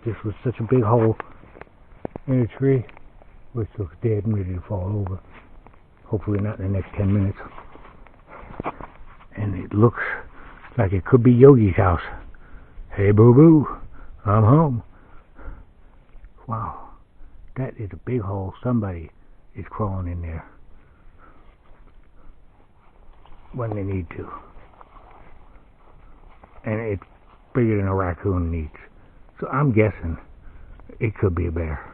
this was such a big hole in a tree, which looks dead and ready to fall over. Hopefully not in the next 10 minutes. And it looks like it could be Yogi's house. Hey, boo-boo, I'm home. Wow, that is a big hole. Somebody is crawling in there when they need to. And it's bigger than a raccoon needs. So I'm guessing it could be a bear.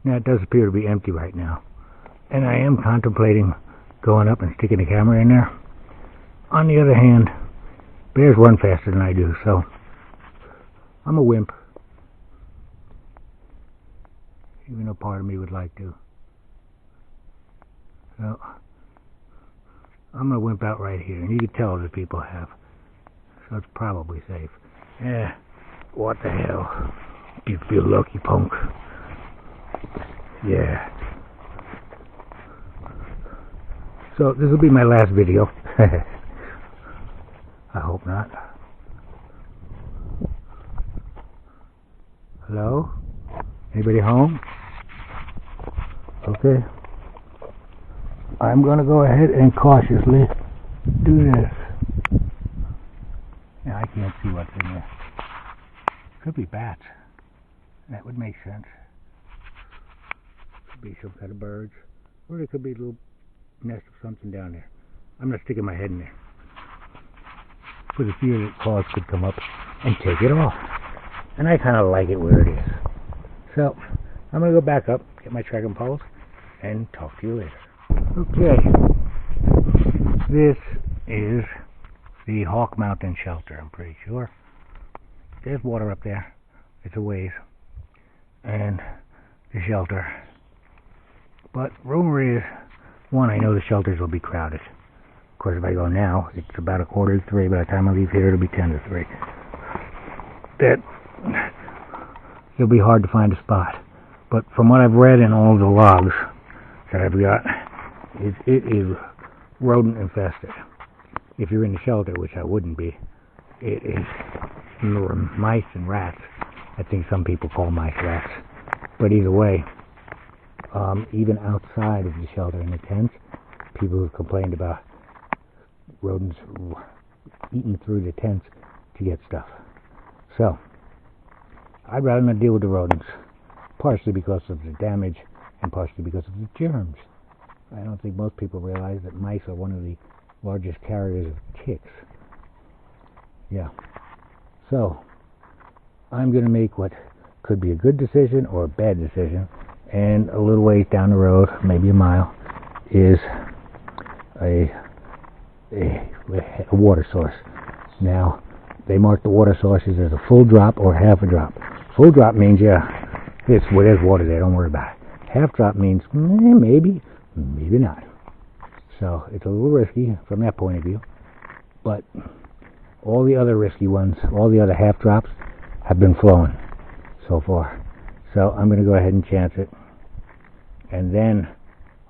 Now it does appear to be empty right now. And I am contemplating going up and sticking the camera in there. On the other hand, bears run faster than I do, so I'm a wimp. Even though part of me would like to. So I'm gonna wimp out right here, and you can tell that people have. So it's probably safe. What the hell? You feel lucky, punk. Yeah. So this will be my last video. I hope not. Hello? Anybody home? Okay. I'm gonna go ahead and cautiously do this. Now I can't see what's in there. Could be bats. That would make sense. Could be some kind of birds. Or there could be a little nest of something down there. I'm not sticking my head in there. For the fear that claws could come up and take it off. And I kind of like it where it is. So, I'm going to go back up, get my trekking poles, and talk to you later. Okay. This is the Hawk Mountain shelter, I'm pretty sure. There's water up there. It's a ways. And the shelter. But rumor is, one, I know the shelters will be crowded. Of course, if I go now, it's about 2:45. By the time I leave here, it'll be 2:50. That it'll be hard to find a spot. But from what I've read in all the logs that I've got, it is rodent infested. If you're in the shelter, which I wouldn't be, it is mice and rats. I think some people call mice rats. But either way, even outside of the shelter in the tents, people have complained about rodents eating through the tents to get stuff. So, I'd rather not deal with the rodents, partially because of the damage and partially because of the germs. I don't think most people realize that mice are one of the largest carriers of ticks. Yeah. So, I'm going to make what could be a good decision or a bad decision, and a little ways down the road, maybe a mile, is a water source. Now, they mark the water sources as a full drop or half a drop. Full drop means, yeah, there's water there, don't worry about it. Half drop means, maybe, maybe not. So, it's a little risky from that point of view. But all the other risky ones, all the other half drops, have been flowing so far. So, I'm going to go ahead and chance it. And then,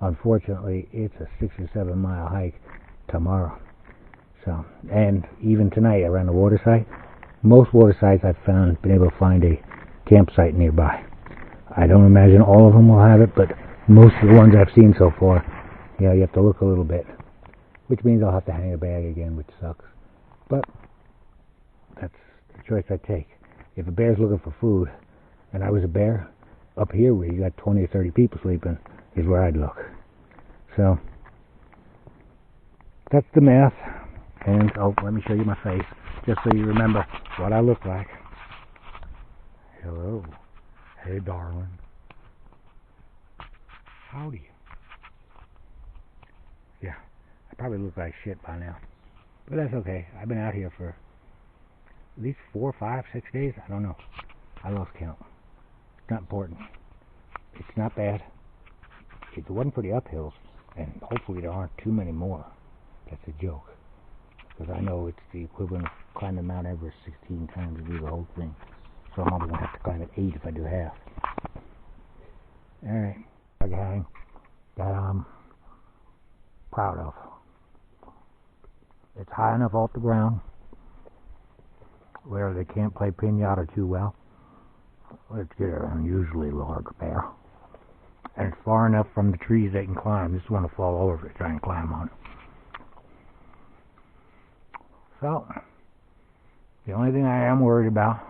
unfortunately, it's a 6 or 7 mile hike tomorrow. So, and even tonight around the water site, most water sites I've found been able to find a campsite nearby. I don't imagine all of them will have it, but most of the ones I've seen so far, yeah, you have to look a little bit, which means I'll have to hang a bag again, which sucks. But that's the choice I take. If a bear's looking for food, and I was a bear, up here where you got 20 or 30 people sleeping is where I'd look. So that's the math. And oh, let me show you my face, just so you remember what I look like. Hello. Hey, darling. Howdy. Yeah, I probably look like shit by now. But that's okay. I've been out here for at least 4, 5, 6 days. I don't know. I lost count. It's not important. It's not bad. It's one for the uphills, and hopefully there aren't too many more. That's a joke. Because I know it's the equivalent of climbing Mount Everest 16 times to do the whole thing. So I'm only going to have to climb it 8 if I do half. Alright. Okay. That I'm proud of. It's high enough off the ground where they can't play pinata too well. Let's get an unusually large bear. And it's far enough from the trees they can climb. This one will fall over if they try and climb on it. So, the only thing I am worried about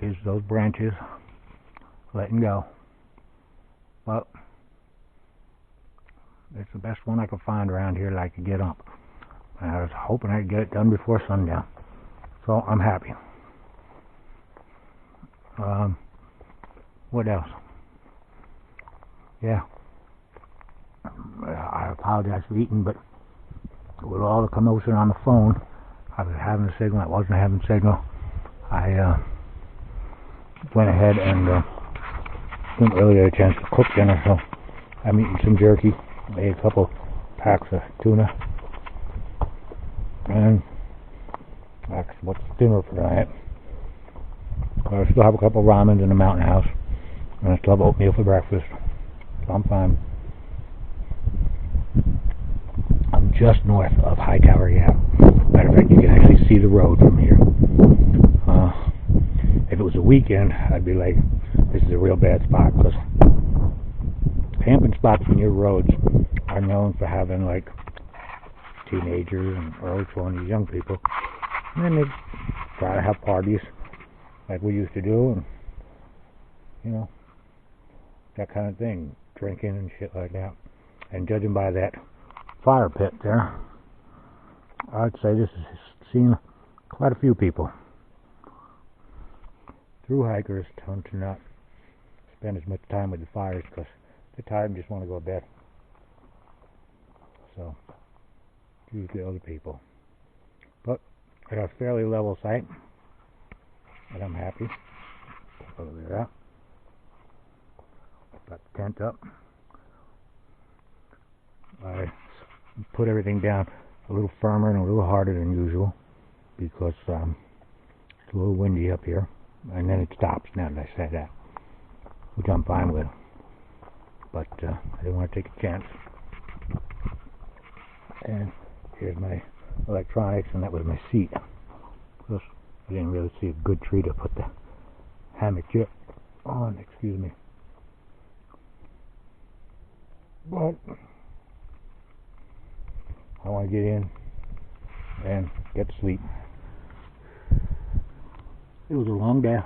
is those branches letting go. But it's the best one I could find around here that I could get up. And I was hoping I'd get it done before sundown. So I'm happy. What else? Yeah. I apologize for eating, but with all the commotion on the phone, I was having a signal, I wasn't having a signal. I went ahead and didn't really get a chance to cook dinner, so I'm eating some jerky. I ate a couple packs of tuna. And that's what's dinner for tonight. I still have a couple of ramens in the mountain house, and I still have oatmeal for breakfast. So I'm fine. I'm just north of Hightower Gap. Matter of fact, you can actually see the road from here. If it was a weekend, I'd be like, this is a real bad spot, because camping spots near roads are known for having like teenagers and early 20s, young people, and then they try to have parties like we used to do, and you know, that kind of thing, drinking and shit like that. And judging by that fire pit there, I'd say this has seen quite a few people. Through hikers tend to not spend as much time with the fires because they're tired and just want to go to bed. So, usually other people. But I got a fairly level site, and I'm happy. Look at that. Got the tent up. I put everything down a little firmer and a little harder than usual because it's a little windy up here, and then it stops now that I say that, which I'm fine with. But I didn't want to take a chance. And here's my electronics, and that was my seat. Plus, I didn't really see a good tree to put the hammock jet on, excuse me. But I want to get in and get to sleep. It was a long day,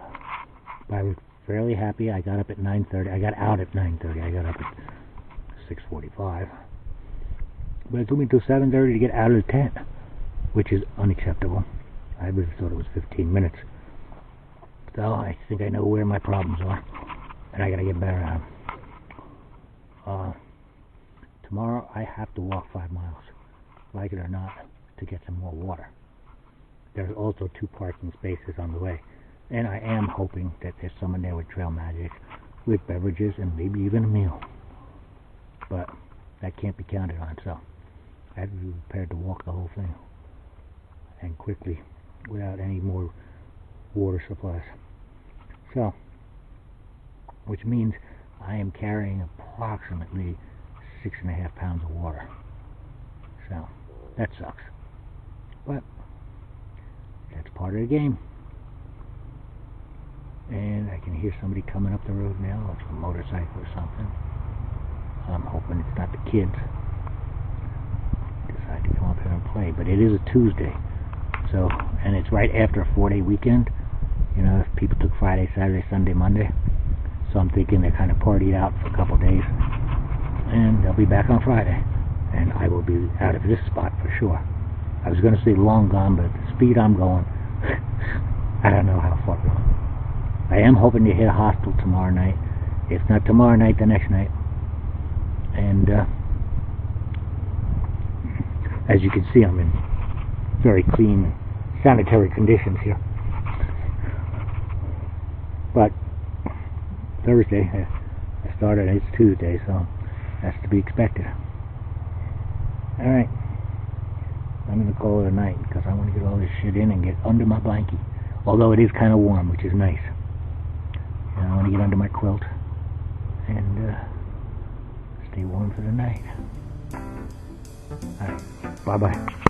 but I was fairly happy. I got up at 9:30. I got out at 9:30. I got up at 6:45. But it took me until 7:30 to get out of the tent, which is unacceptable. I really thought it was 15 minutes. So I think I know where my problems are, and I gotta get better at them. Tomorrow I have to walk 5 miles, like it or not, to get some more water. There's also 2 parking spaces on the way, and I am hoping that there's someone there with Trail Magic, with beverages and maybe even a meal. But that can't be counted on, so I have to be prepared to walk the whole thing, and quickly, without any more water supplies. So, which means I am carrying approximately 6.5 pounds of water. So, that sucks. But that's part of the game. And I can hear somebody coming up the road now, like a motorcycle or something. I'm hoping it's not the kids decide to come up here and play. But it is a Tuesday, so, and it's right after a 4-day weekend. You know, if people took Friday, Saturday, Sunday, Monday. So I'm thinking they kind of partied out for a couple days, and they'll be back on Friday, and I will be out of this spot for sure. I was going to say long gone, but at the speed I'm going, I don't know how far gone. I am hoping to hit a hostel tomorrow night. If not tomorrow night, the next night. And as you can see, I'm in very clean, sanitary conditions here. But Thursday, I started, it's Tuesday, so that's to be expected. Alright, I'm going to call it a night because I want to get all this shit in and get under my blankie. Although it is kind of warm, which is nice. And I want to get under my quilt and stay warm for the night. Alright, bye-bye.